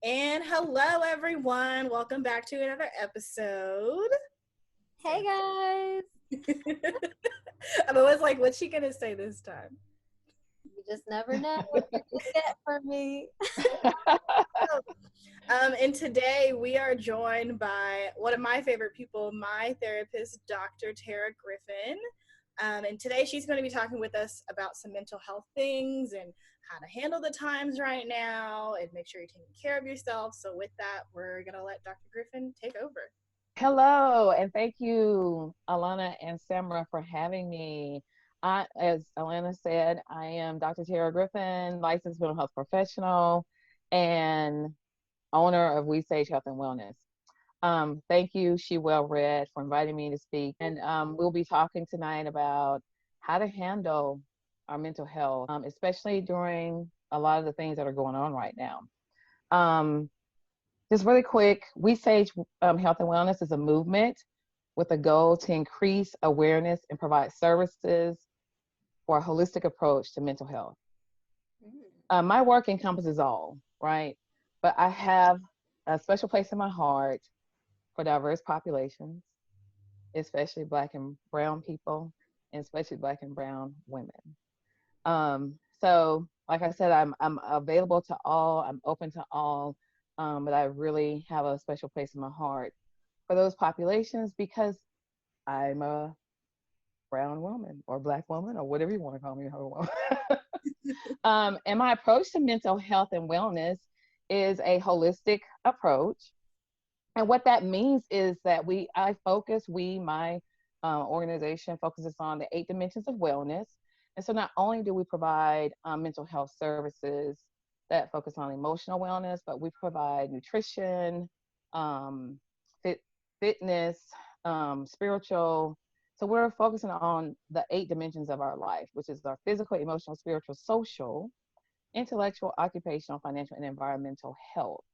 And hello, everyone. Welcome back to another episode. Hey guys, I'm always like, what's she going to say this time? you just never know what you're gonna get from me. And today we are joined by one of my favorite people, my therapist, Dr. Terra Griffin. And today she's going to be talking with us about some mental health things and how to handle the times right now and make sure you're taking care of yourself. So, with that, we're going to let Dr. Griffin take over. Hello, and thank you, Alana and Samra, for having me. As Alana said, I am Dr. Terra Griffin, licensed mental health professional and owner of We Sage Health and Wellness. Thank you, She Well Read, for inviting me to speak. And we'll be talking tonight about how to handle our mental health, especially during a lot of the things that are going on right now. Just really quick, We Sage Health and Wellness is a movement with a goal to increase awareness and provide services for a holistic approach to mental health. My work encompasses all, right? But I have a special place in my heart for diverse populations, especially Black and Brown people, and especially Black and Brown women. So, like I said, I'm available to all. I'm open to all. But I really have a special place in my heart for those populations because I'm a brown woman or Black woman or whatever you want to call me. And my approach to mental health and wellness is a holistic approach. And what that means is that my organization focuses on the 8 dimensions of wellness. And so not only do we provide mental health services that focus on emotional wellness, but we provide nutrition, fitness, spiritual. So we're focusing on the 8 dimensions of our life, which is our physical, emotional, spiritual, social, intellectual, occupational, financial, and environmental health.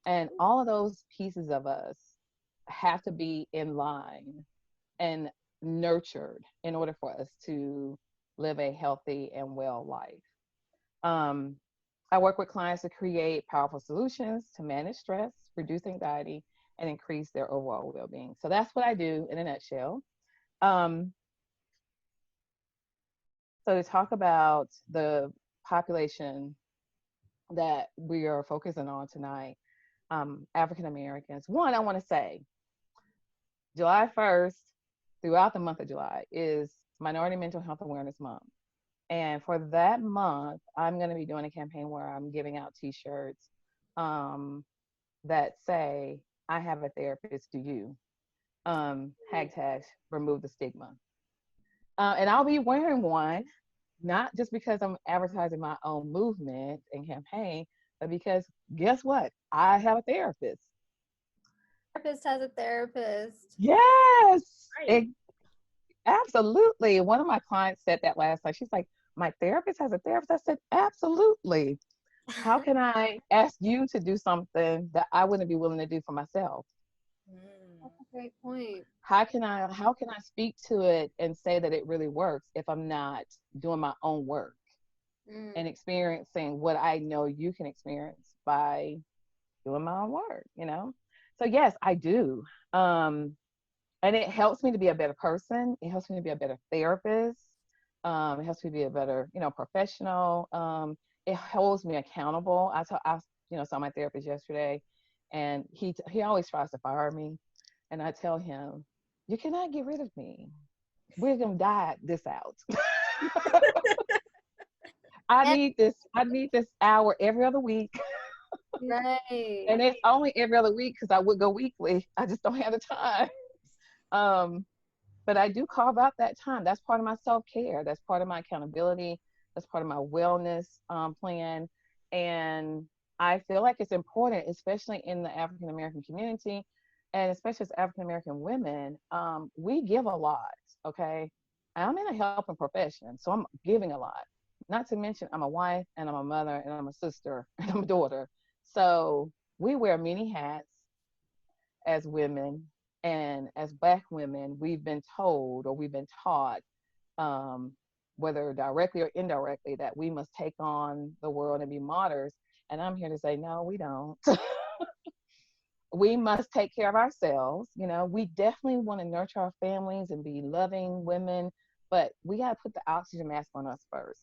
And all of those pieces of us have to be in line and nurtured in order for us to live a healthy and well life. I work with clients to create powerful solutions to manage stress, reduce anxiety, and increase their overall well-being. So that's what I do in a nutshell. So to talk about the population that we are focusing on tonight, African Americans. One, I want to say July 1st, throughout the month of July, is Minority Mental Health Awareness Month. And for that month, I'm going to be doing a campaign where I'm giving out T-shirts that say, I have a therapist, do you? Hashtag remove the stigma. And I'll be wearing one, not just because I'm advertising my own movement and campaign, but because guess what? I have a therapist. Therapist has a therapist. Yes, Right. absolutely. One of my clients said that last night. She's like, my therapist has a therapist. I said, absolutely. How can I ask you to do something that I wouldn't be willing to do for myself? Mm. That's a great point. How can I speak to it and say that it really works if I'm not doing my own work and Mm. experiencing what I know you can experience by doing my own work? So yes, I do. And it helps me to be a better person. It helps me to be a better therapist. It helps me to be a better, professional. It holds me accountable. Saw my therapist yesterday, and he always tries to fire me, and I tell him, you cannot get rid of me. We're gonna die this out. And I need this hour every other week, right. and it's only every other week because I would go weekly. I just don't have the time. Um, but I do carve out that time. That's part of my self-care. That's part of my accountability. That's part of my wellness plan. And I feel like it's important, especially in the African American community, and especially as African American women. We give a lot. Okay, I'm in a helping profession, so I'm giving a lot. Not to mention, I'm a wife and I'm a mother and I'm a sister and I'm a daughter. So we wear many hats as women, and as Black women, we've been told or we've been taught, um, whether directly or indirectly, that we must take on the world and be martyrs. And I'm here to say, no, we don't. We must take care of ourselves. You know, we definitely want to nurture our families and be loving women, but we got to put the oxygen mask on us first.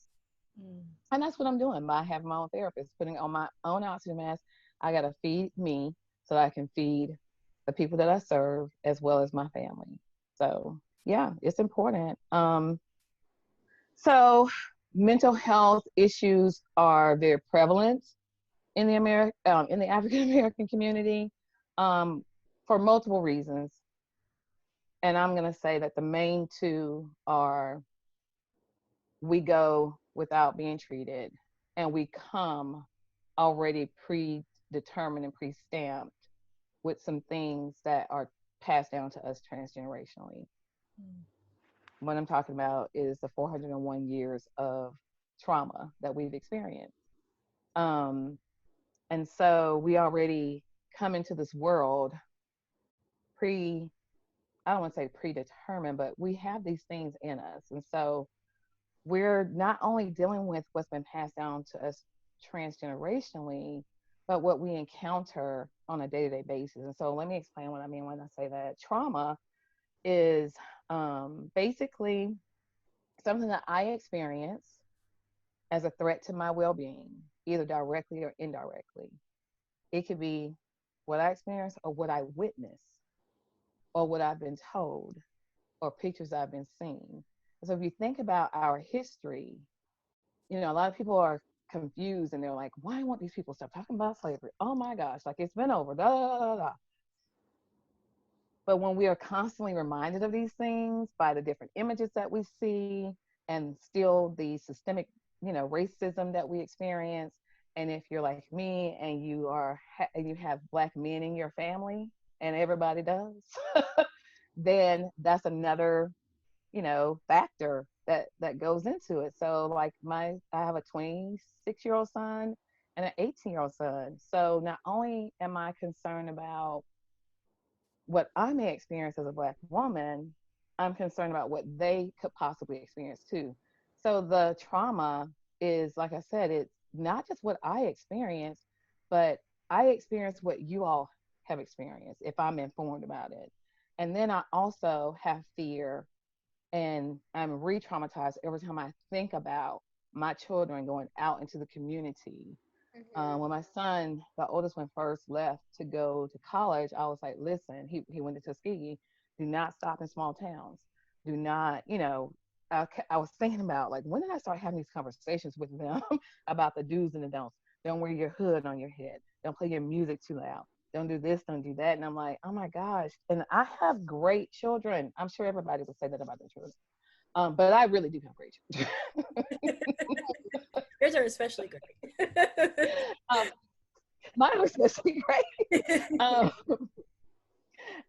Mm. And that's what I'm doing by having my own therapist, putting on my own oxygen mask. I got to feed me so that I can feed the people that I serve as well as my family. So, yeah, it's important. So, mental health issues are very prevalent in the in the African American community, for multiple reasons. And I'm going to say that the main two are we go without being treated, and we come already predetermined and pre-stamped with some things that are passed down to us transgenerationally. Mm. What I'm talking about is the 401 years of trauma that we've experienced. Um, and so we already come into this world pre, I don't want to say predetermined, but we have these things in us. And so we're not only dealing with what's been passed down to us transgenerationally, but what we encounter on a day-to-day basis. And so let me explain what I mean when I say that. Trauma is basically something that I experience as a threat to my well-being, either directly or indirectly. It could be what I experience or what I witness or what I've been told or pictures I've been seeing. So if you think about our history, you know, a lot of people are confused and they're like, why won't these people stop talking about slavery? Oh my gosh, like it's been over. Da, da, da, da. But when we are constantly reminded of these things by the different images that we see and still the systemic, you know, racism that we experience, and if you're like me and you are you have Black men in your family, and everybody does, then that's another, you know, factor that goes into it. So like I have a 26-year-old son and an 18-year-old son. So not only am I concerned about what I may experience as a Black woman, I'm concerned about what they could possibly experience too. So the trauma is, like I said, it's not just what I experienced, but I experience what you all have experienced if I'm informed about it. And then I also have fear, and I'm re-traumatized every time I think about my children going out into the community. When my son, the oldest one, first left to go to college, I was like, listen, he went to Tuskegee. Do not stop in small towns. Do not, you know, I was thinking about like, when did I start having these conversations with them about the do's and the don'ts? Don't wear your hood on your head. Don't play your music too loud. Don't do this, don't do that. And I'm like, oh my gosh. And I have great children. I'm sure everybody would say that about their children. But I really do have great children. Yours are especially great. um, Mine was especially great.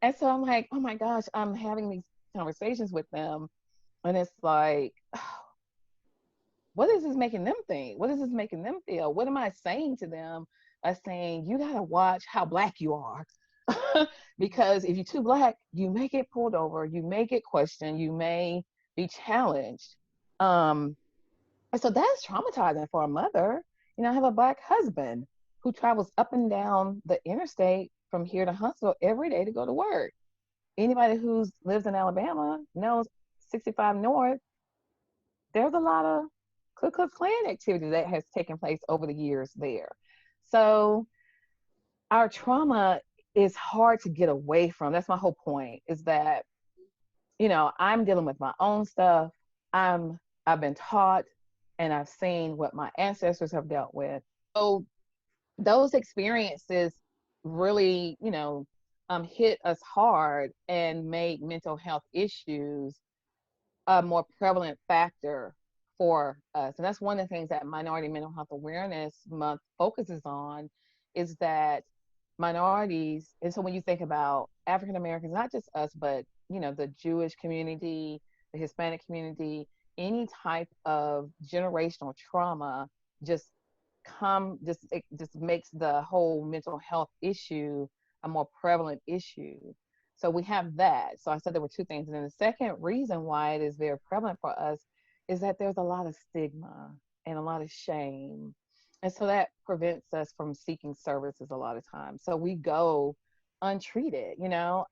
And so I'm like, oh my gosh, I'm having these conversations with them. And it's like, oh, what is this making them think? What is this making them feel? What am I saying to them by saying, you got to watch how Black you are? Because if you're too Black, you may get pulled over, you may get questioned, you may be challenged. And so that's traumatizing for a mother. You know, I have a Black husband who travels up and down the interstate from here to Huntsville every day to go to work. Anybody who lives in Alabama knows 65 North, there's a lot of Ku Klux Klan activity that has taken place over the years there. So our trauma is hard to get away from. That's my whole point, is that, you know, I'm dealing with my own stuff. I've been taught and I've seen what my ancestors have dealt with. So those experiences really, you know, hit us hard and made mental health issues a more prevalent factor for us. And that's one of the things that Minority Mental Health Awareness Month focuses on, is that minorities, and so when you think about African Americans, not just us, but, you know, the Jewish community, the Hispanic community, any type of generational trauma just it just makes the whole mental health issue a more prevalent issue. So we have that. So I said there were two things. And then the second reason why it is very prevalent for us is that there's a lot of stigma and a lot of shame And so that prevents us from seeking services a lot of times. So we go untreated, you know.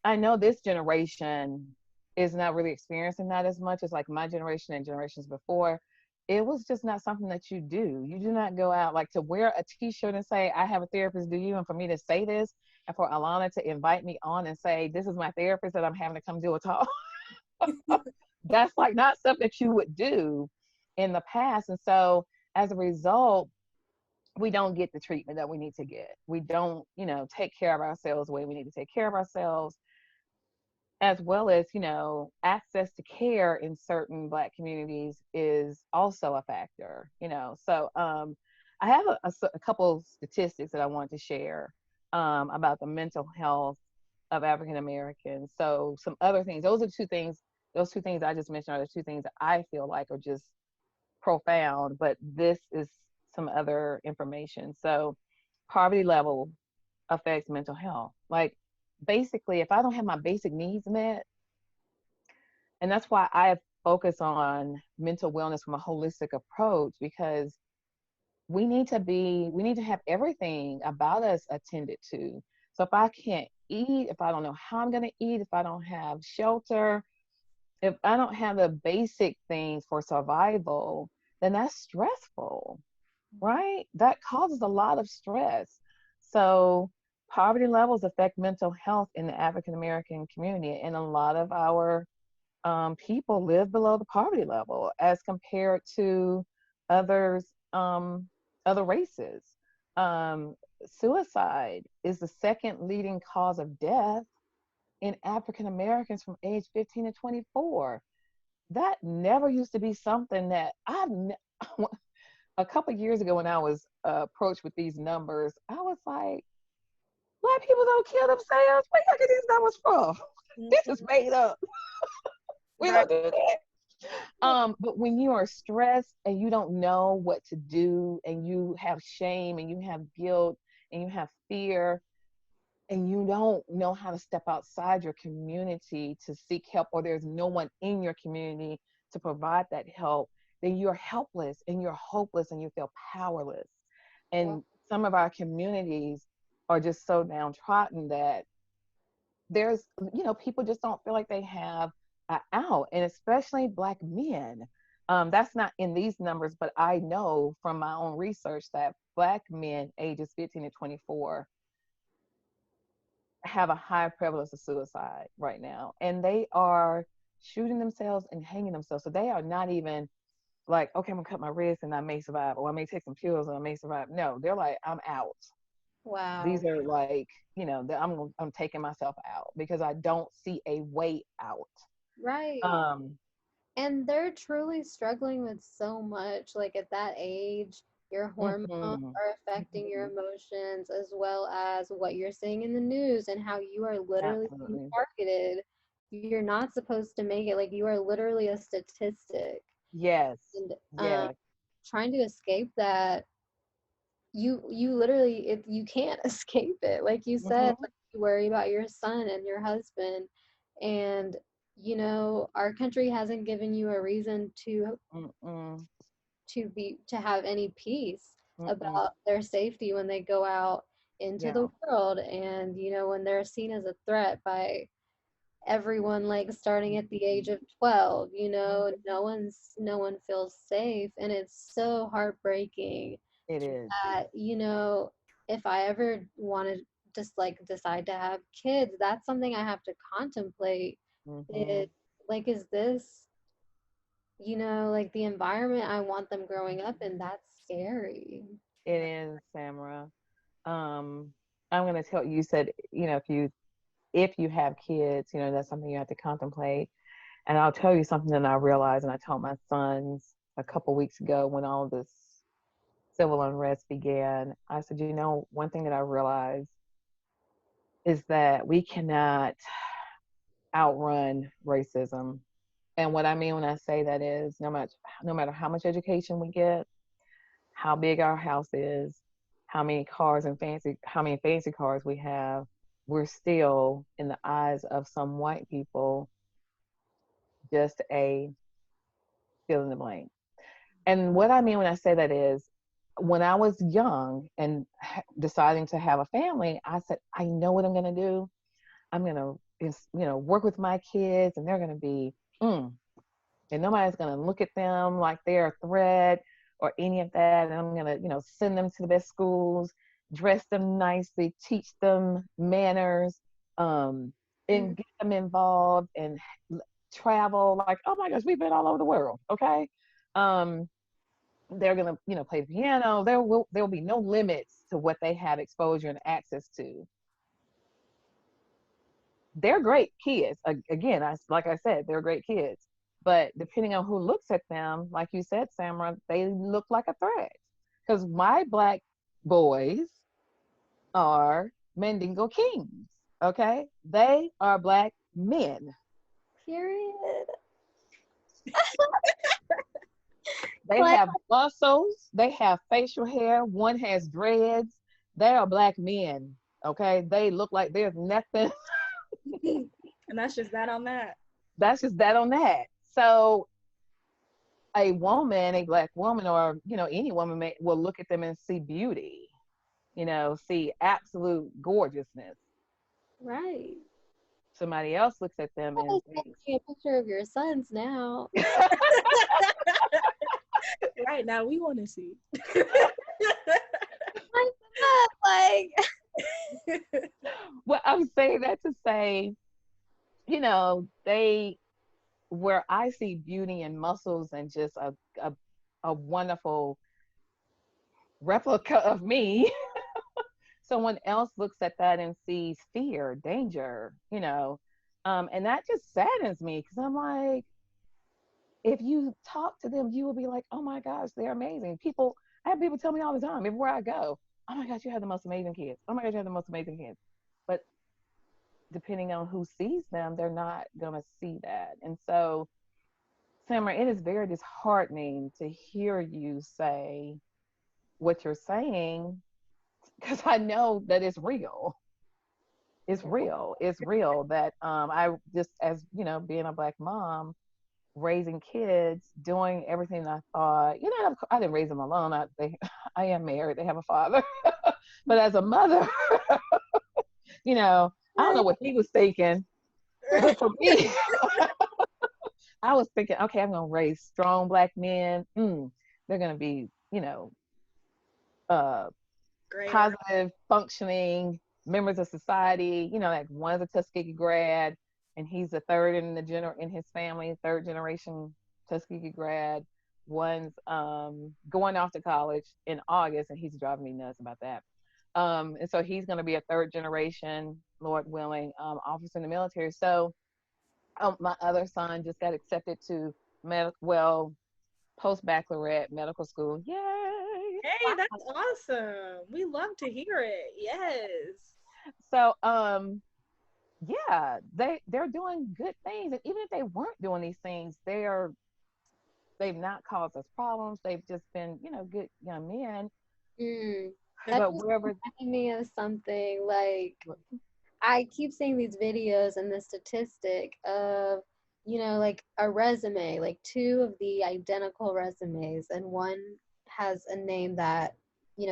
I know this generation is not really experiencing that as much as like my generation and generations before. It was just not something that you do. You do not go out like to wear a t-shirt and say, I have a therapist, do you? And for me to say this and for Alana to invite me on and say, this is my therapist that I'm having to come do a talk. That's like not stuff that you would do in the past. And so as a result, we don't get the treatment that we need to get. We don't, you know, take care of ourselves the way we need to take care of ourselves, as well as, you know, access to care in certain Black communities is also a factor, you know. So I have a couple statistics that I want to share about the mental health of African Americans. So some other things, those two things I just mentioned are the two things that I feel like are just profound, but this is some other information. So poverty level affects mental health. Like basically, if I don't have my basic needs met, and that's why I focus on mental wellness from a holistic approach, because we need to have everything about us attended to. So if I can't eat, if I don't know how I'm going to eat, if I don't have shelter, if I don't have the basic things for survival, then that's stressful, right? That causes a lot of stress. So poverty levels affect mental health in the African American community, and a lot of our people live below the poverty level as compared to others, other races. Suicide is the second leading cause of death in African Americans from age 15 to 24. That never used to be something that a couple of years ago when I was approached with these numbers, I was like, Black people don't kill themselves. Where you get these numbers from? This is made up. We don't do that. But when you are stressed and you don't know what to do, and you have shame and you have guilt and you have fear, and you don't know how to step outside your community to seek help, or there's no one in your community to provide that help, then you're helpless and you're hopeless and you feel powerless. And some of our communities are just so downtrodden that there's, you know, people just don't feel like they have an out, and especially Black men. That's not in these numbers, but I know from my own research that Black men ages 15 to 24 have a high prevalence of suicide right now, and they are shooting themselves and hanging themselves. So they are not even like, okay, I'm gonna cut my wrist and I may survive, or I may take some pills and I may survive. No, they're like, I'm out. Wow. These are like, you know, I'm taking myself out because I don't see a way out. Right. Um, And they're truly struggling with so much. Like at that age, your hormones mhm, are affecting your mhm, emotions as well as what you're seeing in the news and how you are literally being absolutely. targeted. You're not supposed to make it. Like you are literally a statistic. Yes. And Yes. trying to escape that, you literally you can't escape it. Like you said, Mhm. like, you worry about your son and your husband, and our country hasn't given you a reason Mm-mm. to have any peace Mm-mm. about their safety when they go out into the Yeah. world, and when they're seen as a threat by everyone, like starting at the age of 12. No one feels safe, and it's so heartbreaking It is. that if I ever want to just like decide to have kids, that's something I have to contemplate. Mhm. It like is this like the environment I want them growing up in? That's scary. It is, Samara. Um, I'm gonna tell you, you said, you know, if you have kids, you know, that's something you have to contemplate. And I'll tell you something that I realized, and I told my sons a couple weeks ago when all this civil unrest began. I said, you know, one thing that I realized is that we cannot outrun racism. And what I mean when I say that is no matter how much education we get, how big our house is, how many fancy cars we have, we're still in the eyes of some white people just a fill in the blank. And what I mean when I say that is, when I was young and deciding to have a family, I said, I know what I'm going to do. I'm going to, work with my kids, and they're going to be, and nobody's going to look at them like they're a threat or any of that. And I'm going to, send them to the best schools, dress them nicely, teach them manners, and get them involved and travel. Like, oh my gosh, we've been all over the world. Okay. They're going to, play the piano. There will be no limits to what they have exposure and access to. They're great kids. Again, like I said, they're great kids. But depending on who looks at them, like you said, Samara, they look like a threat. Because my Black boys are Mandingo kings. Okay, they are Black men. Period. They have muscles. They have facial hair. One has dreads. They are Black men. Okay, they look like there's nothing. And that's just that on that. That's just that on that. So a woman, a Black woman, or any woman will look at them and see beauty, see absolute gorgeousness. Right. Somebody else looks at them and thinks, a picture of your sons now. Right now, we want to see. Like, well, I'm saying that to say, where I see beauty and muscles and just a wonderful replica of me, someone else looks at that and sees fear, danger, and that just saddens me, because I'm like, if you talk to them, you will be like, oh my gosh, they're amazing. I have people tell me all the time, everywhere I go, oh my gosh, you have the most amazing kids. Oh my gosh, you have the most amazing kids. But depending on who sees them, they're not going to see that. And so, Samara, it is very disheartening to hear you say what you're saying, because I know that it's real. It's real. It's real that I just, as being a Black mom, raising kids, doing everything I thought, I didn't raise them alone. I am married. They have a father. But as a mother, I don't know what he was thinking. But for me, I was thinking, okay, I'm going to raise strong Black men. They're going to be, positive, functioning members of society. Like one's a Tuskegee grad, and he's the third in his family, third generation Tuskegee grad. One's going off to college in August, and he's driving me nuts about that. And so he's going to be a third generation, Lord willing, officer in the military. So my other son just got accepted to post-baccalaureate medical school. Yay! Hey, that's awesome. We love to hear it. Yes. So yeah, they're doing good things, and even if they weren't doing these things, they've not caused us problems. They've just been good young men. That But just wherever reminded me of something. Like, I keep seeing these videos and the statistic of, like a resume, like two of the identical resumes, and one has a name that,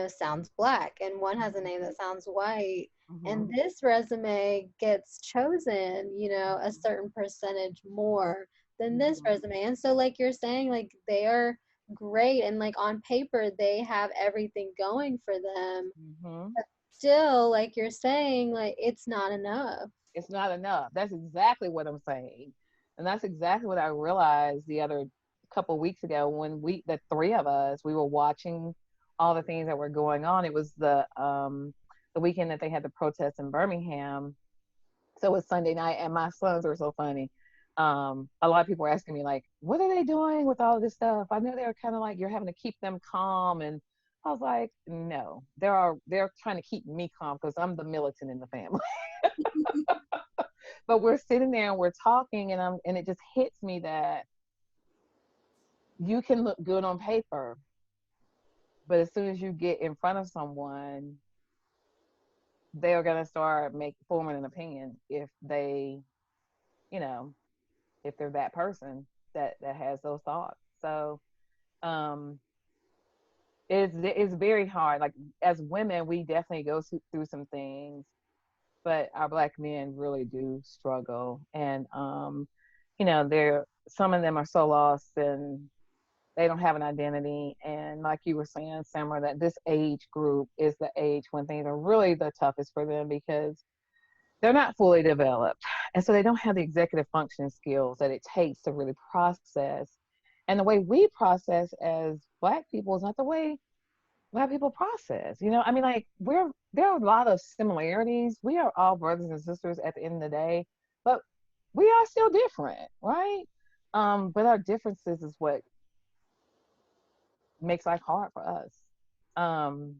sounds Black, and one has a name that sounds white. And this resume gets chosen, a certain percentage more than this resume. And so, like you're saying, like, they are great, and like on paper they have everything going for them, but still, like you're saying, like, it's not enough. It's not enough. That's exactly what I'm saying. And that's exactly what I realized the other couple weeks ago when the three of us, we were watching all the things that were going on. It was the weekend that they had the protests in Birmingham. So it was Sunday night, and my sons were so funny. A lot of people were asking me, like, what are they doing with all this stuff? I know they're kind of like, you're having to keep them calm. And I was like, no, they're trying to keep me calm because I'm the militant in the family. But we're sitting there and we're talking, and it just hits me that you can look good on paper, but as soon as you get in front of someone, they're gonna start forming an opinion if they, if they're that person that has those thoughts. So um, it's very hard. Like as women, we definitely go through some things, but our Black men really do struggle. And they're some of them are so lost and they don't have an identity. And like you were saying, Summer, that this age group is the age when things are really the toughest for them because they're not fully developed. And so they don't have the executive functioning skills that it takes to really process. And the way we process as Black people is not the way Black people process. I mean, like there are a lot of similarities. We are all brothers and sisters at the end of the day, but we are still different, right? But our differences is what makes life hard for us. Um,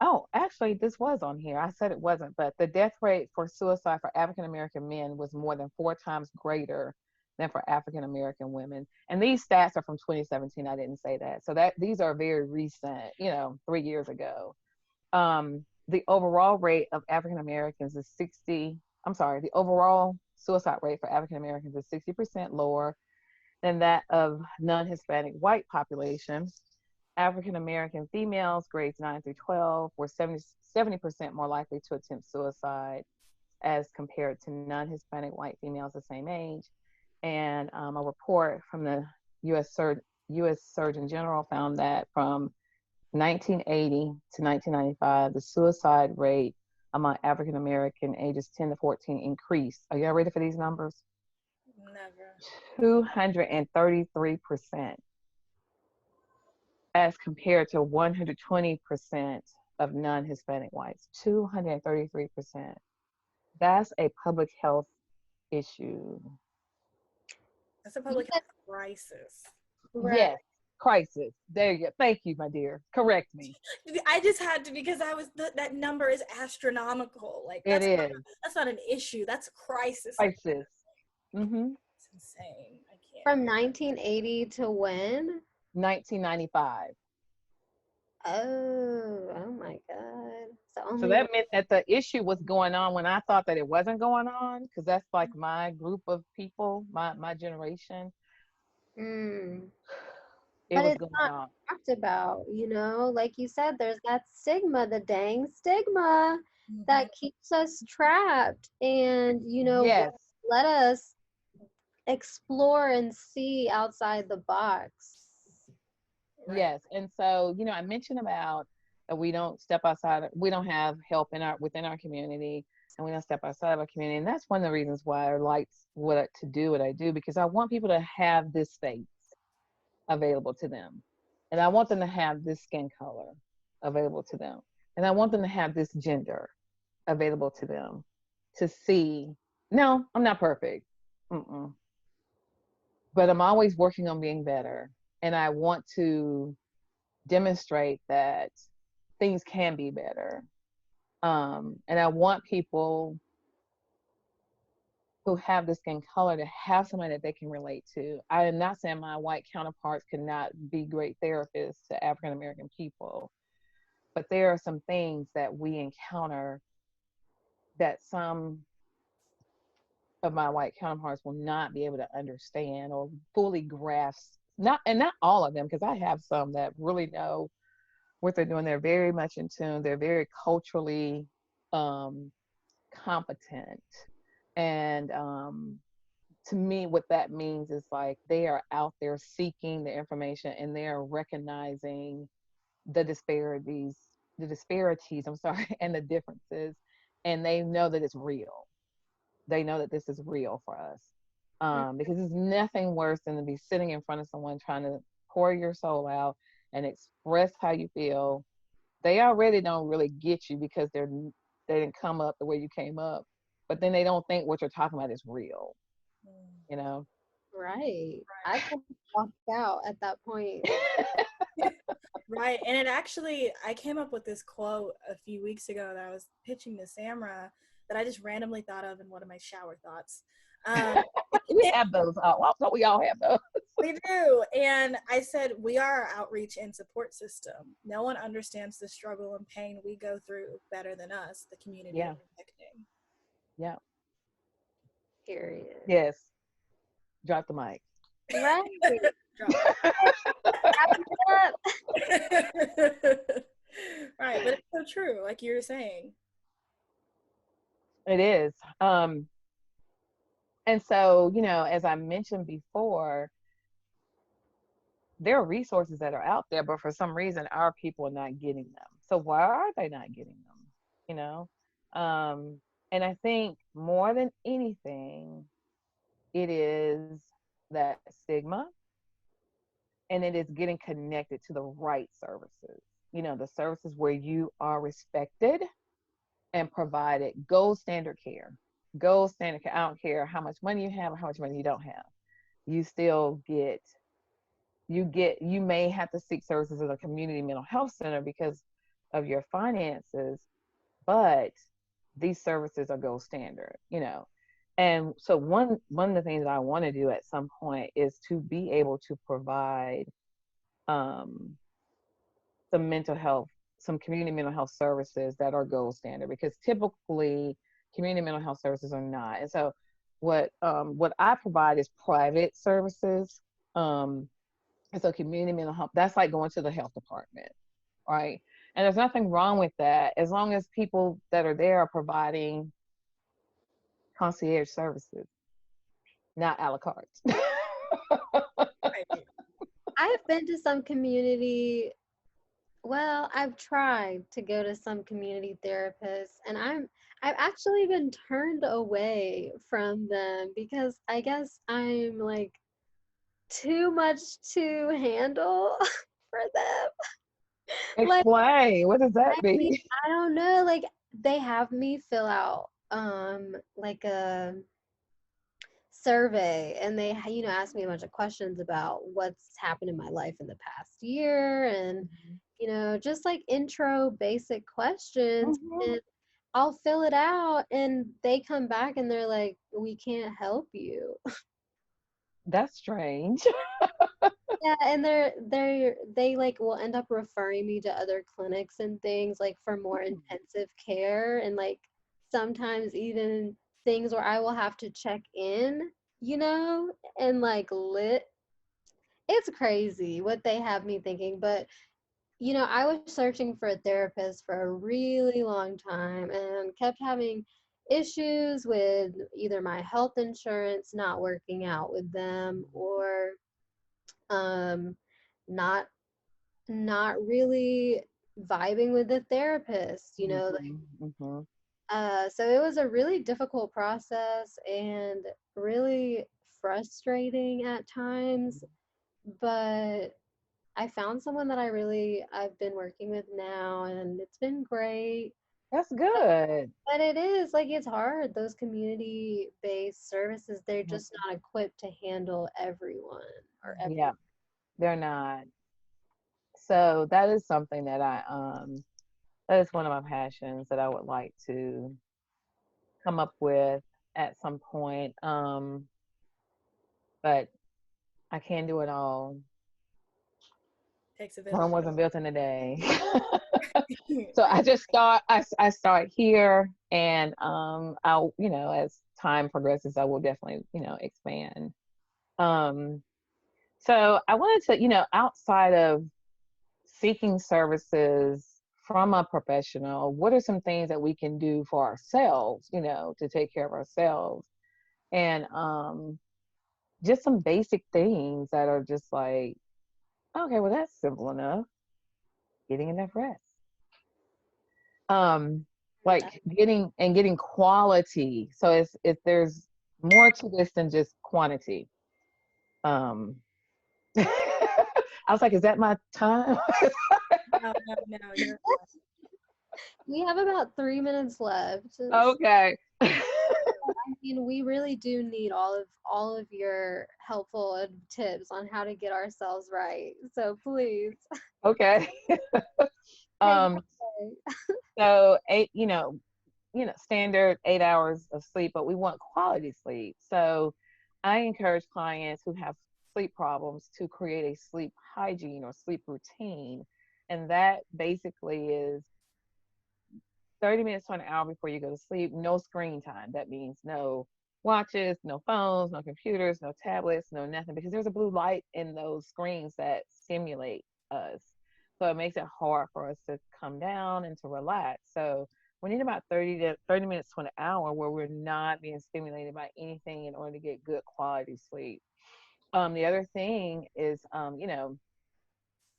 oh, actually, this was on here. I said it wasn't, but the death rate for suicide for African American men was more than 4 times greater than for African American women. And these stats are from 2017. I didn't say that. So these are very recent, 3 years ago. The overall rate of African Americans is the overall suicide rate for African Americans is 60% lower than that of non-Hispanic white population. African American females, grades 9 through 12, were 70% more likely to attempt suicide as compared to non-Hispanic white females the same age. And a report from the U.S. Surgeon General found that from 1980 to 1995, the suicide rate among African American ages 10 to 14 increased. Are y'all ready for these numbers? Never. 233%, as compared to 120% of non-Hispanic whites. 233%. That's a public health issue. That's a public health crisis. Right. Yes, crisis. There you go. Thank you, my dear. Correct me. I just had to, because that number is astronomical. Like It is. that's not an issue. That's a crisis. Crisis. Mm-hmm. It's insane. I can't. From 1980 to when? 1995. Oh my God. So that meant that the issue was going on when I thought that it wasn't going on, because that's like my group of people, my generation. Mm. It But was it's going not on. talked about, like you said, there's that stigma, the dang stigma that keeps us trapped and, Yes. let us explore and see outside the box. Right. Yes. And so, I mentioned about that we don't step outside, we don't have help within our community, and we don't step outside of our community. And that's one of the reasons why I like to do what I do, because I want people to have this space available to them. And I want them to have this skin color available to them. And I want them to have this gender available to them to see. No, I'm not perfect. Mm-mm. But I'm always working on being better. And I want to demonstrate that things can be better. And I want people who have the skin color to have somebody that they can relate to. I am not saying my white counterparts cannot be great therapists to African American people, but there are some things that we encounter that some of my white counterparts will not be able to understand or fully grasp. Not all of them, because I have some that really know what they're doing. They're very much in tune. They're very culturally competent. And to me, what that means is like they are out there seeking the information and they are recognizing the disparities, I'm sorry, and the differences. And they know that it's real. They know that this is real for us. Because there's nothing worse than to be sitting in front of someone trying to pour your soul out and express how you feel. They already don't really get you because they didn't come up the way you came up, but then they don't think what you're talking about is real. Right. I could walk out at that point. Right. And I came up with this quote a few weeks ago that I was pitching to Samra that I just randomly thought of in one of my shower thoughts. We have those. Don't we all have those? We do. And I said, we are our outreach and support system. No one understands the struggle and pain we go through better than us, the community Yeah. connecting. Yeah. Period. Yes. Drop the mic. Right. Drop Wrap it up. it. Right, but it's so true, like you were saying. It is. And so, as I mentioned before, there are resources that are out there, but for some reason, our people are not getting them. So why are they not getting them? You know, and I think more than anything, it is that stigma, and it is getting connected to the right services. The services where you are respected and provided gold standard care. Gold standard care. I don't care how much money you have or how much money you don't have. You still you may have to seek services at a community mental health center because of your finances, but these services are gold standard. And so one of the things that I want to do at some point is to be able to provide um, some community mental health services that are gold standard, because typically community mental health services are not. And so what I provide is private services. And so community mental health, that's like going to the health department, right? And there's nothing wrong with that as long as people that are there are providing concierge services, not a la carte. Right. I've been to some community, well, I've tried to go to some community therapists, and I've actually been turned away from them because I guess I'm like too much to handle for them. Like, Explain. What does that I mean, mean? I don't know, like they have me fill out like a survey, and they ask me a bunch of questions about what's happened in my life in the past year, and just like intro basic questions, Mhm. and I'll fill it out and they come back and they're like, we can't help you. That's strange. Yeah, and they like will end up referring me to other clinics and things like for more intensive care, and like sometimes even things where I will have to check in, and like lit. It's crazy what they have me thinking, but I was searching for a therapist for a really long time and kept having issues with either my health insurance not working out with them, or um not not really vibing with the therapist, like Mhm, mhm. so it was a really difficult process and really frustrating at times, but I found someone that I've been working with now, and it's been great. That's good. But it is like it's hard. Those community-based services, they're Mhm. just not equipped to handle everyone or Yeah, every. they're not. So that is something that is one of my passions that I would like to come up with at some point. But I can't do it all. Takes a Rome village. wasn't built in a day. So I start here, and I'll, as time progresses, I will definitely, expand. Um, so I wanted to, outside of seeking services from a professional, what are some things that we can do for ourselves, to take care of ourselves? And just some basic things that are just like, okay, well, that's simple enough. Getting enough rest. Um, like getting quality. So if there's more to this than just quantity. Um, I was like, is that my time? No, no, no, you're We have about 3 minutes left. Okay. I mean, we really do need all of your helpful tips on how to get ourselves right. So please Okay. take it Um, away. so standard 8 hours of sleep, but we want quality sleep. So I encourage clients who have sleep problems to create a sleep hygiene or sleep routine. And that basically is 30 minutes to an hour before you go to sleep, no screen time. That means no watches, no phones, no computers, no tablets, no nothing, because there's a blue light in those screens that stimulate us. So it makes it hard for us to come down and to relax. So we need about 30 minutes to an hour where we're not being stimulated by anything in order to get good quality sleep. The other thing is,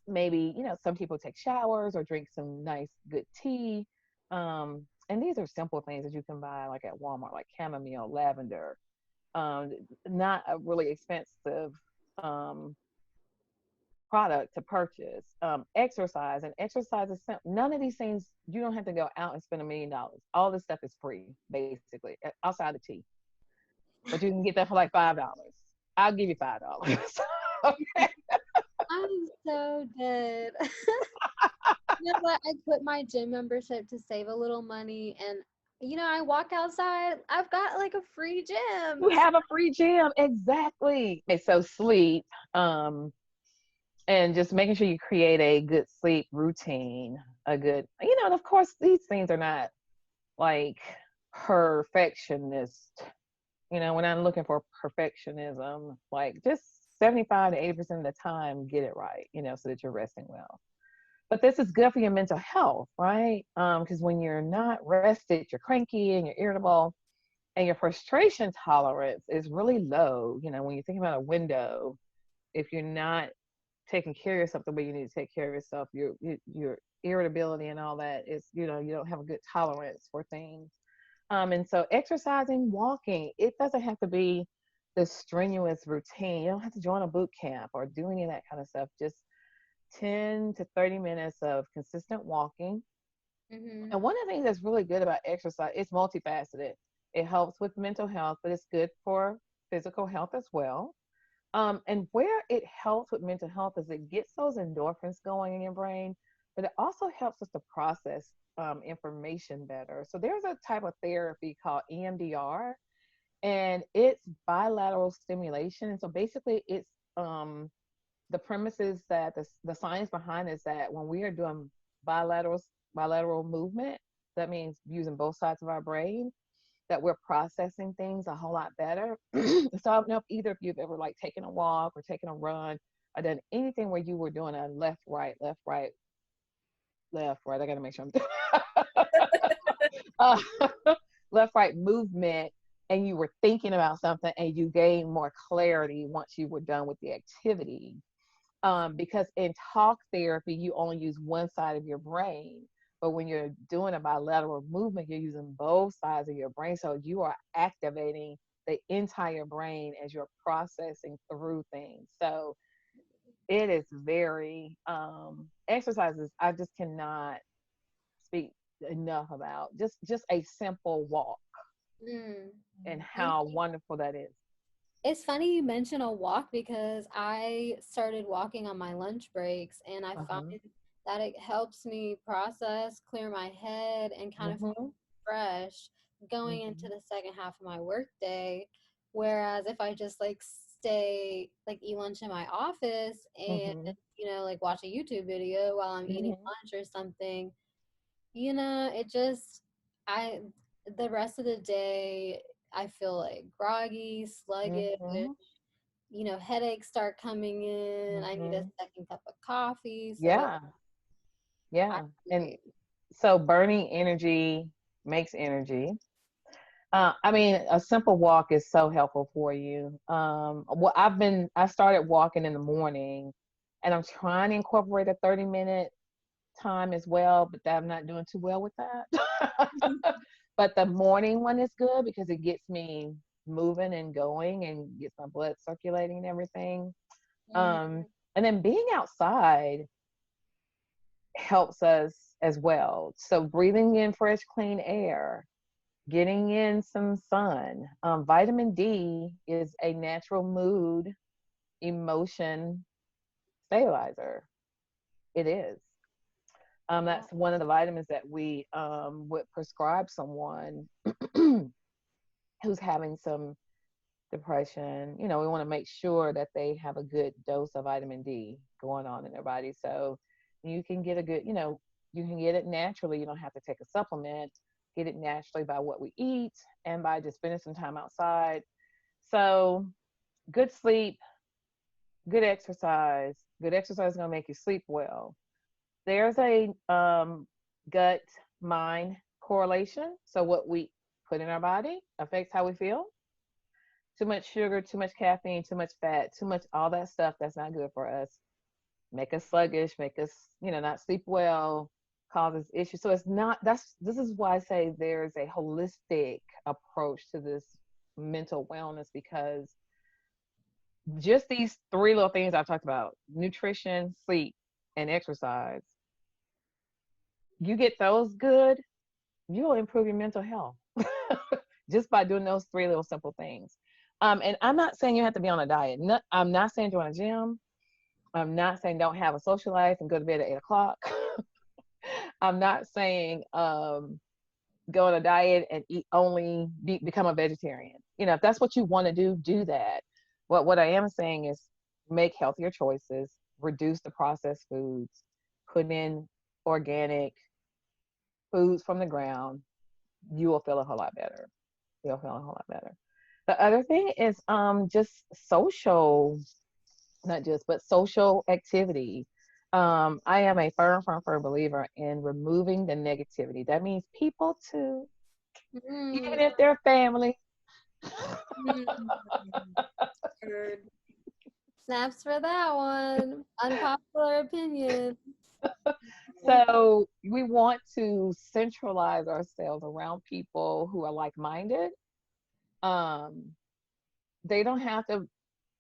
maybe, some people take showers or drink some nice, good tea. And these are simple things that you can buy like at Walmart, like chamomile, lavender, um, not a really expensive um, product to purchase. Exercise, and exercise is simple. None of these things, you don't have to go out and spend $1 million. All this stuff is free, basically, outside the tea. But you can get that for like $5. I'll give you $5. Okay. I'm so dead. You know what? I quit my gym membership to save a little money, and I walk outside. I've got like a free gym. You have a free gym, exactly. Okay, so sleep, and just making sure you create a good sleep routine, a good, and of course, these things are not like perfectionist. We're not looking for perfectionism. Like, just 75 to 80% of the time, get it right, so that you're resting well. But this is good for your mental health, right? Because when you're not rested, you're cranky and you're irritable, and your frustration tolerance is really low. When you think about a window, if you're not taking care of yourself the way you need to take care of yourself, your irritability and all that is, you don't have a good tolerance for things. And so exercising, walking, it doesn't have to be this strenuous routine. You don't have to join a boot camp or do any of that kind of stuff. Just 10 to 30 minutes of consistent walking. Hmm. And one of the things that's really good about exercise, it's multifaceted. It helps with mental health, but it's good for physical health as well. And where it helps with mental health is it gets those endorphins going in your brain, but it also helps us to process information better. So there's a type of therapy called EMDR, and it's bilateral stimulation. And so basically, it's the premise is that the science behind it is that when we are doing bilateral movement, that means using both sides of our brain, that we're processing things a whole lot better. So I don't know if either of you have ever like taken a walk or taken a run or done anything where you were doing a left, right, left, right, left, right. I got to make sure I'm doing uh, left, right movement, and you were thinking about something and you gained more clarity once you were done with the activity. Because in talk therapy, you only use one side of your brain. But when you're doing a bilateral movement, you're using both sides of your brain. So you are activating the entire brain as you're processing through things. So it is very, exercises, I just cannot speak enough about. Just a simple walk Mm. and And how wonderful that is. it's funny you mention a walk because I started walking on my lunch breaks, and I find Uh-huh. that it helps me process, clear my head, and kind of feel Mm-hmm. fresh going into Mm-hmm. the second half of my workday. Whereas if I just like stay, like eat lunch in my office and, Mm-hmm. like watch a YouTube video while I'm eating Mm-hmm. lunch or something, it just, I, the rest of the day, I feel like groggy, sluggish, Mm-hmm. headaches start coming in. I need a Mm-hmm. second cup of coffee. So Yeah. I Yeah. And agree. so burning energy makes energy. I mean, a simple walk is so helpful for you. Well, I started walking in the morning, and I'm trying to incorporate a 30-minute time as well, but I'm not doing too well with that. But the morning one is good because it gets me moving and going and gets my blood circulating and everything. Mhm. And then being outside helps us as well. So breathing in fresh, clean air, getting in some sun. Vitamin D is a natural mood, emotion stabilizer. It is. Yeah. That's one of the vitamins that we would prescribe someone who's having some depression. We want to make sure that they have a good dose of vitamin D going on in their body. So you can get a good, you can get it naturally. You don't have to take a supplement. get it naturally by what we eat and by just spending some time outside. So, good sleep, good exercise. Good exercise is going to make you sleep well. There's a gut mind correlation. So, what we put in our body affects how we feel. Too much sugar, too much caffeine, too much fat, too much all that stuff that's not good for us. Make us sluggish, make us, not sleep well, causes issues. So it's not, this is why I say there's a holistic approach to this mental wellness, because just these three little things I've talked about, nutrition, sleep, and exercise, you get those good, you'll improve your mental health just by doing those three little simple things. And I'm not saying you have to be on a diet. No, I'm not saying join a gym. I'm not saying don't have a social life and go to bed at 8 o'clock. I'm not saying go on a diet and eat become a vegetarian. If that's what you want to do, do that. What I am saying is make healthier choices, reduce the processed foods, put in organic foods from the ground. You will feel a whole lot better. You'll feel a whole lot better. The other thing is just social, not just, but social activity. I am a firm believer in removing the negativity. That means people too, even if they're family. Snaps for that one. Unpopular opinion. So we want to centralize ourselves around people who are like-minded. They don't have to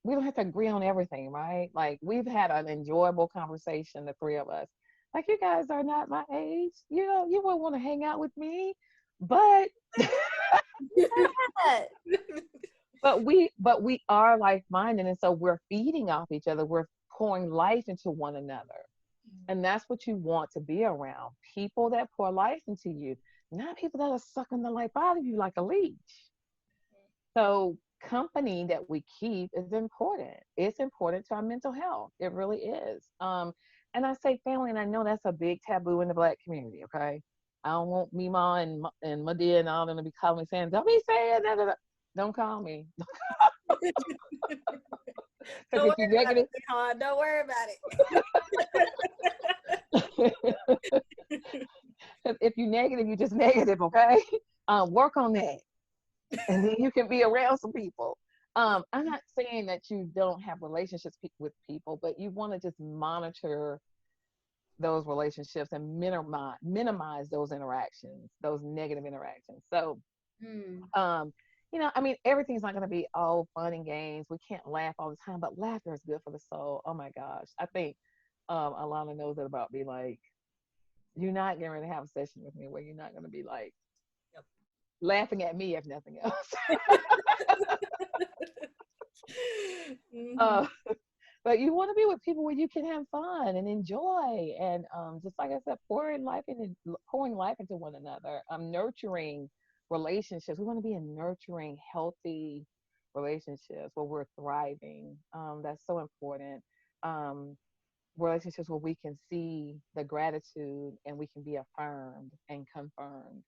we don't have to agree on everything, right? Like, we've had an enjoyable conversation, the three of us. Like, you guys are not my age. You wouldn't want to hang out with me, but but we are like-minded, and so we're feeding off each other. We're pouring life into one another. And that's what you want to be around. People that pour life into you, not people that are sucking the life out of you like a leech. So company that we keep is important. It's important to our mental health. It really is. And I say family, and I know that's a big taboo in the Black community. Okay, I don't want Mima and Madia and all them to be calling me saying, "Don't be saying that." Don't call me. Don't worry about it, Nicole. Don't worry about it. If you're negative, you're just negative. Okay, work on that, and then you can be around some people. I'm not saying that you don't have relationships with people, but you want to just monitor those relationships and minimize those interactions, those negative interactions. So, I mean, everything's not going to be all fun and games. We can't laugh all the time, but laughter is good for the soul. Oh my gosh. I think Alana knows that about me. Like, you're not getting ready to have a session with me where you're not going to be like laughing at me, if nothing else. But you want to be with people where you can have fun and enjoy, and just like I said, pouring life into one another, nurturing relationships. We want to be in nurturing, healthy relationships where we're thriving. That's so important. Relationships where we can see the gratitude and we can be affirmed and confirmed,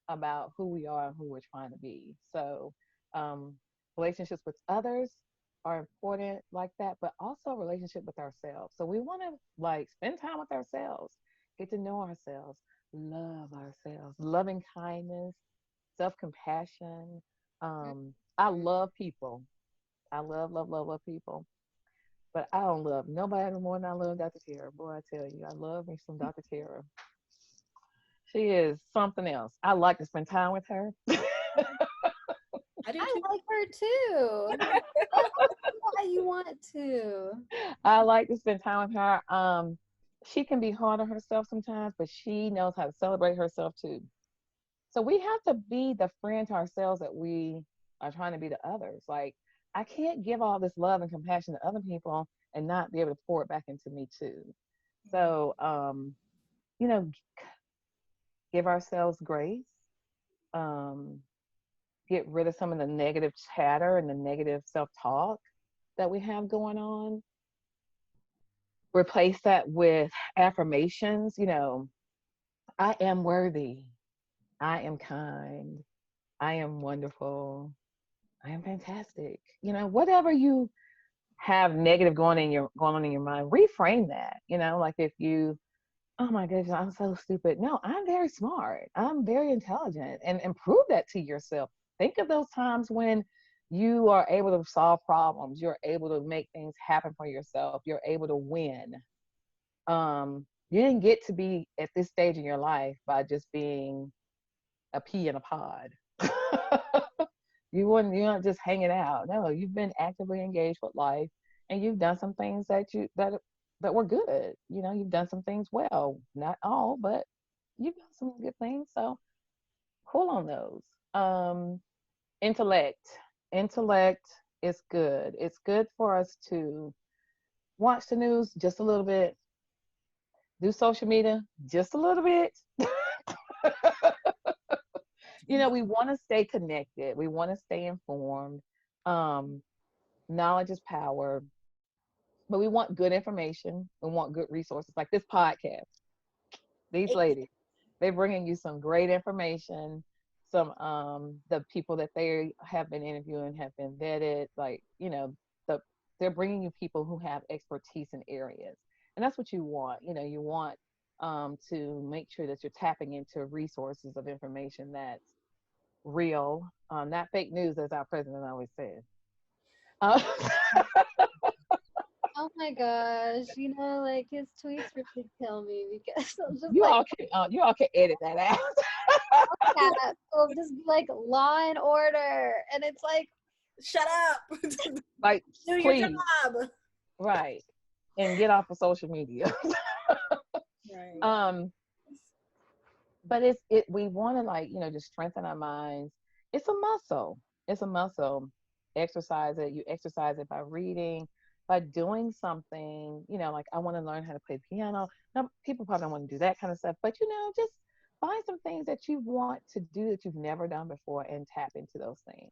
about who we are and who we're trying to be. So, relationships with others are important like that, but also relationship with ourselves. So we want to spend time with ourselves, get to know ourselves, love ourselves, loving kindness, self-compassion. I love people. I love people, but I don't love nobody more than I love Dr. Tara. Boy, I tell you, I love me some Dr. Tara. She is something else. I like to spend time with her. I like her too. Why you want to? I like to spend time with her. She can be hard on herself sometimes, but she knows how to celebrate herself too. So we have to be the friend to ourselves that we are trying to be to others. Like, I can't give all this love and compassion to other people and not be able to pour it back into me too. So, give ourselves grace. Get rid of some of the negative chatter and the negative self-talk that we have going on. Replace that with affirmations. I am worthy. I am kind. I am wonderful. I am fantastic. You know, whatever you have negative going on in your mind, reframe that. You know, like if you, oh my goodness, I'm so stupid. No, I'm very smart. I'm very intelligent, and prove that to yourself. Think of those times when you are able to solve problems. You're able to make things happen for yourself. You're able to win. You didn't get to be at this stage in your life by just being a pea in a pod. You're not just hanging out. No, you've been actively engaged with life, and you've done some things that were good. You know, you've done some things well, not all, but you've done some good things. So cool on those. Um, intellect, intellect is good. It's good for us to watch the news just a little bit, do social media just a little bit. You know, we want to stay connected. We want to stay informed. Um, Knowledge is power, but we want good information. We want good resources like this podcast. These ladies, they're bringing you some great information. Some the people that they have been interviewing have been vetted. Like, you know, they're bringing you people who have expertise in areas, and that's what you want. You know, you want to make sure that you're tapping into resources of information that's real, not fake news, as our president always says. Uh, Oh my gosh, you know, like his tweets really kill me because I'm just you like, all can edit that out. yeah, it'll just be like Law and Order, and it's like, Shut up. Like, Do your please, job. right, and get off of social media. Right. But we want to, like, you know, just strengthen our minds. It's a muscle. It's a muscle. Exercise it. You exercise it by reading, by doing something. You know, like I want to learn how to play piano. Now, people probably don't want to do that kind of stuff, but you know, just find some things that you want to do that you've never done before and tap into those things.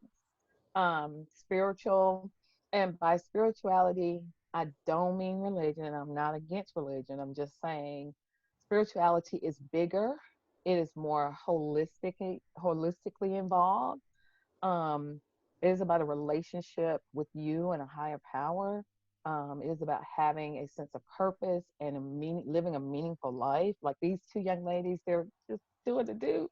Spiritual, and by spirituality, I don't mean religion, and I'm not against religion. I'm just saying spirituality is bigger. It is more holistically involved. um, it is about a relationship with you and a higher power. It is about having a sense of purpose and living a meaningful life. Like these two young ladies, they're just doing the do.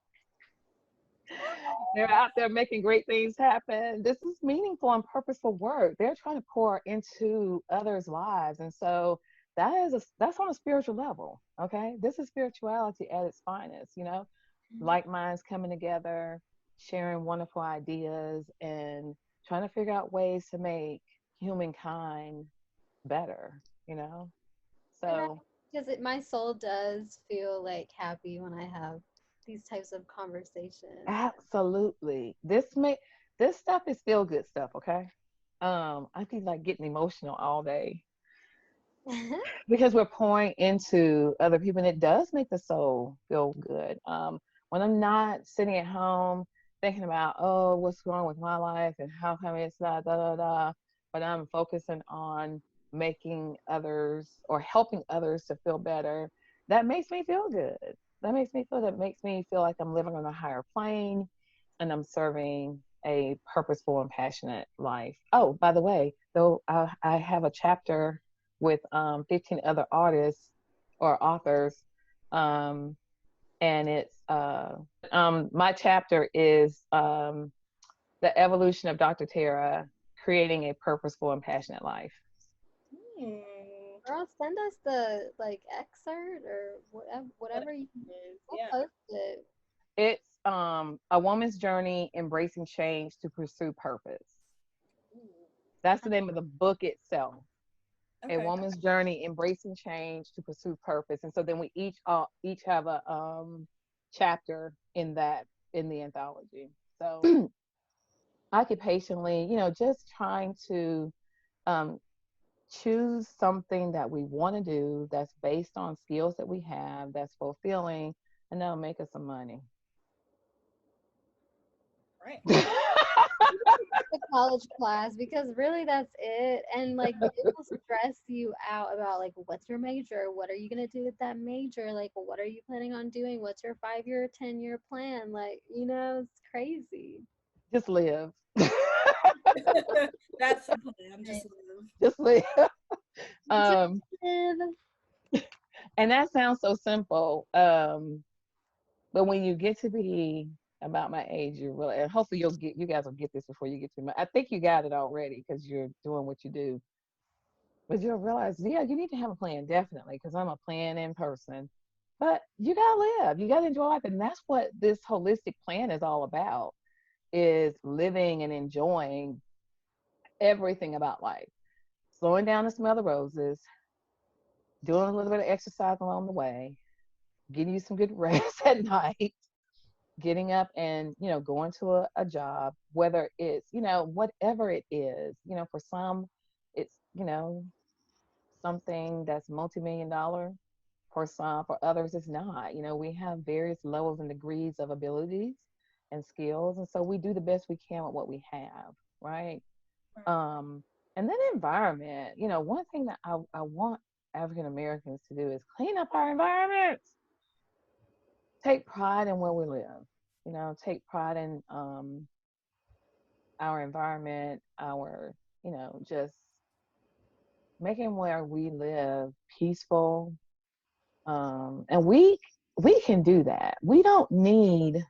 They're out there making great things happen. This is meaningful and purposeful work. They're trying to pour into others' lives, and so that's on a spiritual level. Okay, this is spirituality at its finest. You know, like minds coming together, sharing wonderful ideas, and trying to figure out ways to make humankind better. You know, so because my soul does feel like happy when I have these types of conversations. absolutely, this stuff is feel good stuff. Okay, I feel like getting emotional all day because we're pouring into other people, and it does make the soul feel good. When I'm not sitting at home thinking about, oh, what's wrong with my life and how come it's not da da da, but I'm focusing on making others or helping others to feel better, that makes me feel good. That makes me feel like I'm living on a higher plane, and I'm serving a purposeful and passionate life. Oh, by the way, though, I have a chapter with 15 other artists or authors. Um, and it's my chapter is the evolution of Dr. Terra, creating a purposeful and passionate life. Hmm. Girl, send us the like excerpt or whatever you will Yeah. post it. It's a woman's journey embracing change to pursue purpose. That's the name of the book itself. A Okay. woman's journey embracing change to pursue purpose. And so then we each have a chapter in the anthology. So occupationally, you know, just trying to um, choose something that we want to do that's based on skills that we have, that's fulfilling, and that'll make us some money. Right. The college class, because really that's it. And like it will stress you out about like what's your major, what are you gonna do with that major, like what are you planning on doing, what's your 5 year 10 year plan, like it's crazy. Just live. That's the plan. Just live. Just live. Just Um, live. and that sounds so simple. But when you get to be about my age, you really, and hopefully you guys will get this before you get to my, I think you got it already because you're doing what you do. But you'll realize, yeah, you need to have a plan, definitely, because I'm a plan in person. But you gotta live, you gotta enjoy life, and that's what this holistic plan is all about: is living and enjoying everything about life, slowing down to smell the roses, doing a little bit of exercise along the way, getting you some good rest at night, getting up and going to a job, whether it's whatever it is. For some it's something that's multi-million dollar. For some, for others it's not. We have various levels and degrees of abilities and skills, and so we do the best we can with what we have, right? um and then environment, one thing that I want African Americans to do is clean up our environments. Take pride in where we live. Take pride in our environment, our just making where we live peaceful. And we can do that. We don't need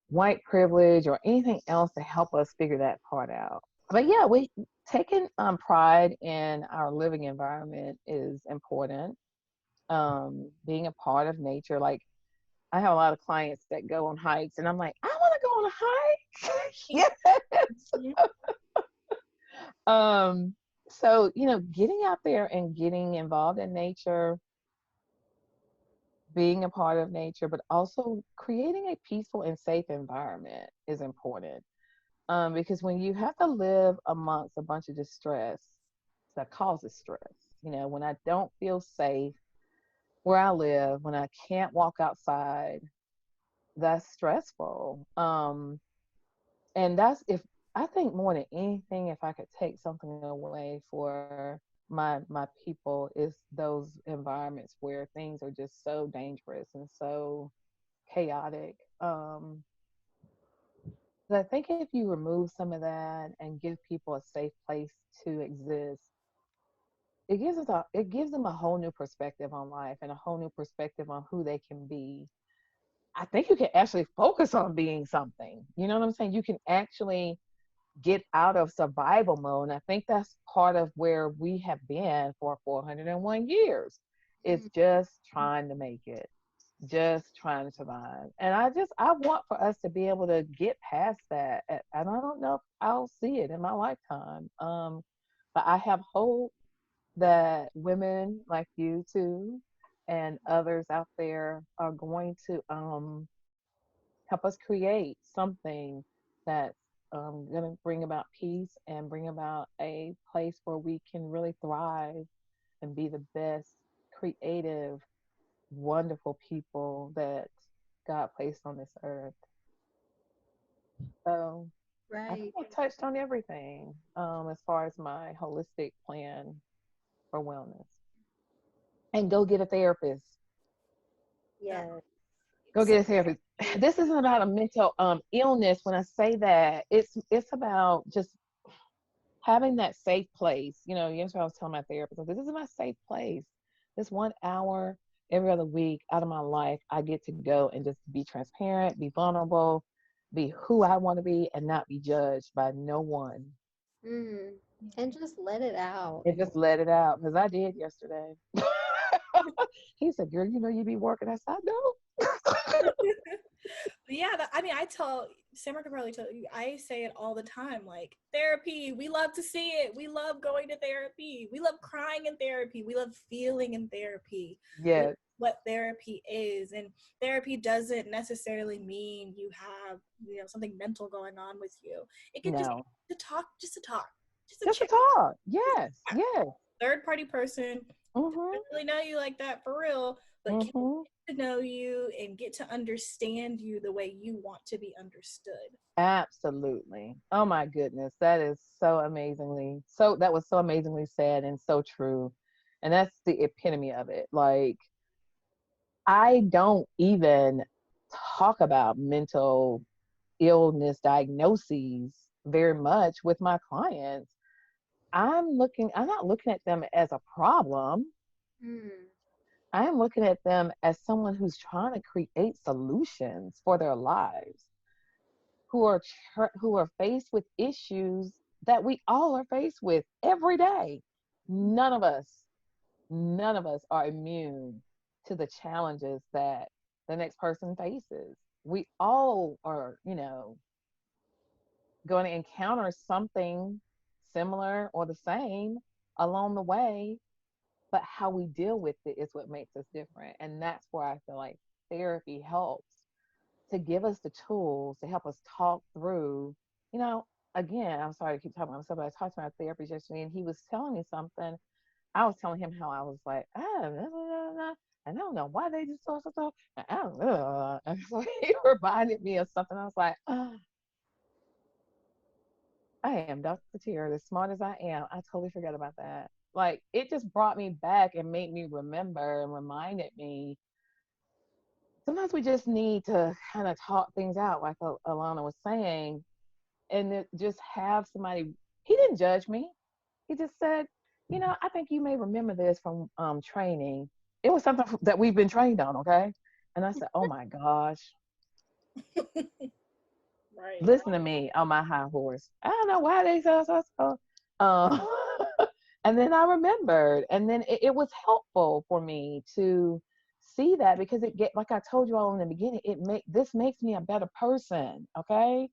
white privilege or anything else to help us figure that part out. But yeah, we taking pride in our living environment is important. Being a part of nature, like I have a lot of clients that go on hikes, and I'm like, I want to go on a hike. Yes. So getting out there and getting involved in nature, being a part of nature, but also creating a peaceful and safe environment is important. Because when you have to live amongst a bunch of distress, that causes stress. When I don't feel safe where I live, when I can't walk outside, that's stressful. And that's, if I think more than anything, if I could take something away for my people, is those environments where things are just so dangerous and so chaotic. But I think if you remove some of that and give people a safe place to exist, it gives them a whole new perspective on life and a whole new perspective on who they can be. I think you can actually focus on being something. You know what I'm saying? You can actually get out of survival mode. And I think that's part of where we have been for 401 years. It's just trying to make it, just trying to survive. And I want for us to be able to get past that. And I don't know if I'll see it in my lifetime. But I have hope that women like you too and others out there are going to help us create something that's going to bring about peace and bring about a place where we can really thrive and be the best, creative, wonderful people that God placed on this earth. So I think Right. I touched on everything as far as my holistic plan for wellness. And go get a therapist. Yes. Go get a therapist. This isn't about a mental illness. When I say that, it's about just having that safe place. Yesterday I was telling my therapist, I said, this is my safe place. This 1 hour every other week out of my life, I get to go and just be transparent, be vulnerable, be who I want to be, and not be judged by no one. Mm. And just let it out. And just let it out, because I did yesterday. He said, girl, you be working. I said, no. Yeah, I mean, I tell Samara could probably tell you, I say it all the time, like therapy, we love to see it, we love going to therapy, we love crying in therapy, we love feeling in therapy. Yes. What therapy is. And therapy doesn't necessarily mean you have something mental going on with you. It could just No. to talk, just to talk, Just to talk. Yes. Yes. third party person Mm-hmm. doesn't really know you like that for real, but can Mm-hmm. to know you and get to understand you the way you want to be understood. Absolutely. Oh my goodness. That is so amazingly that was so amazingly said and so true. And that's the epitome of it. Like, I don't even talk about mental illness diagnoses very much with my clients. I'm not looking at them as a problem. Mm. I am looking at them as someone who's trying to create solutions for their lives, who are faced with issues that we all are faced with every day. None of us, none of us are immune to the challenges that the next person faces. We all are, going to encounter something similar or the same along the way, but how we deal with it is what makes us different. And that's where I feel like therapy helps to give us the tools to help us talk through, you know, again, I'm sorry to keep talking about myself, but I talked to my therapist yesterday and he was telling me something. I was telling him how I was like, I don't know why they just so. I don't know. And so he reminded me of something. I was like, I am Dr. Tara, as smart as I am. I totally forgot about that. Like, it just brought me back and made me remember and reminded me. Sometimes we just need to kind of talk things out, like Alana was saying, and just have somebody. He didn't judge me. He just said, I think you may remember this from training. It was something that we've been trained on, okay? And I said, oh my gosh, Right. listen to me on my high horse. I don't know why they said so. Um, and then I remembered, and then it was helpful for me to see that because like I told you all in the beginning, this makes me a better person, okay?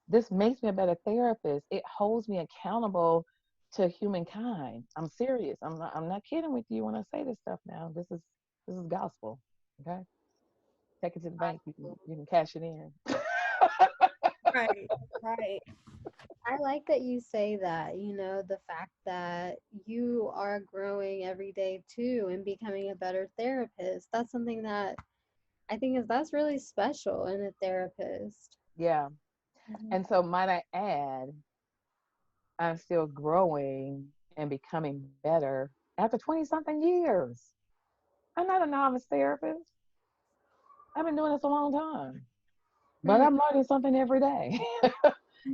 This makes me a better therapist. It holds me accountable to humankind. I'm serious. I'm not kidding with you when I say this stuff now. This is gospel. Okay? Take it to the bank. You can cash it in. Right. Right. I like that you say that, the fact that you are growing every day too and becoming a better therapist. That's something that I think that's really special in a therapist. Yeah. Mhm. And so might I add, I'm still growing and becoming better after 20 something years. I'm not a novice therapist. I've been doing this a long time. But Hmm. I'm learning something every day.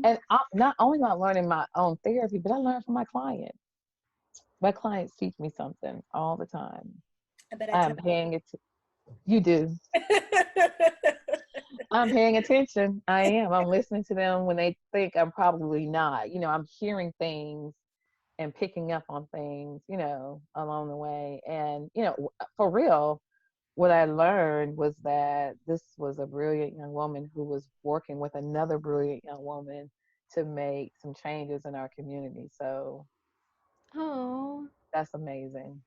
And not only am I learning my own therapy, but I learn from my clients. My clients teach me something all the time. I bet I tell I'm paying it. You do. you. I'm paying attention. I am. I'm listening to them when they think I'm probably not. I'm hearing things and picking up on things, along the way. And, for real, what I learned was that this was a brilliant young woman who was working with another brilliant young woman to make some changes in our community. So Oh, that's amazing.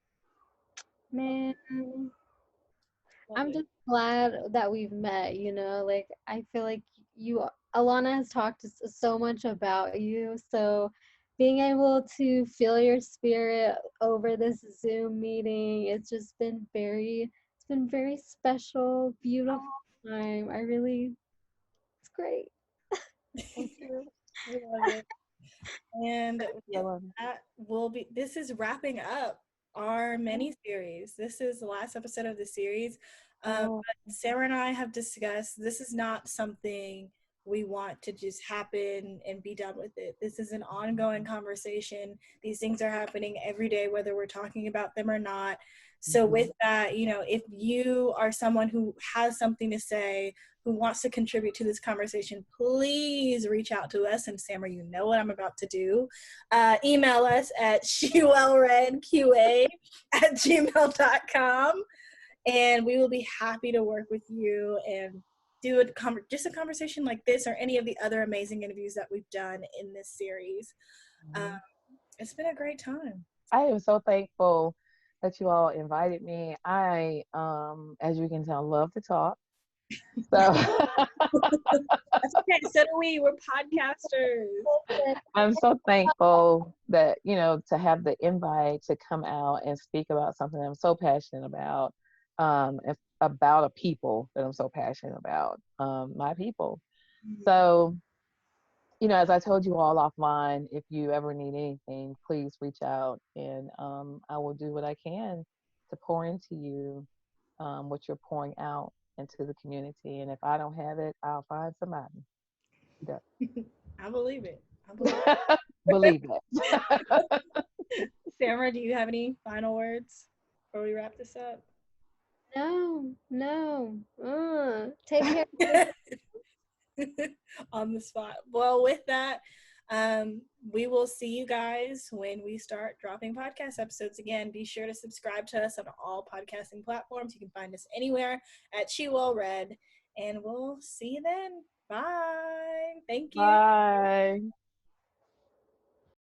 man. Love I'm it. just glad that we've met, like I feel like Alana has talked so much about you. So being able to feel your spirit over this Zoom meeting, it's been very special, beautiful time. It's great. Thank you. I love it. And I love it. this is wrapping up our mini series. This is the last episode of the series. Oh, But Sarah and I have discussed this is not something we want to just happen and be done with it. This is an ongoing conversation. These things are happening every day, whether we're talking about them or not. So, with that, if you are someone who has something to say, who wants to contribute to this conversation, please reach out to us. And Samara, you know what I'm about to do. Email us at shewellredqa@gmail.com, and we will be happy to work with you and do just a conversation like this or any of the other amazing interviews that we've done in this series. Um, it's been a great time. I am so thankful that you all invited me. I, as you can tell, love to talk. So That's okay. So do we. We're podcasters. I'm so thankful that, to have the invite to come out and speak about something I'm so passionate about. about a people that I'm so passionate about, my people. Mhm. So, as I told you all offline, if you ever need anything, please reach out, and I will do what I can to pour into you what you're pouring out into the community. And if I don't have it, I'll find somebody. Yeah. I believe it. I believe Believe it. it. Samara, do you have any final words before we wrap this up? No. Take care of yourself. On the spot. Well, with that, we will see you guys when we start dropping podcast episodes again. Be sure to subscribe to us on all podcasting platforms. You can find us anywhere at She Well Read, and we'll see you then. Bye. Thank you. Bye.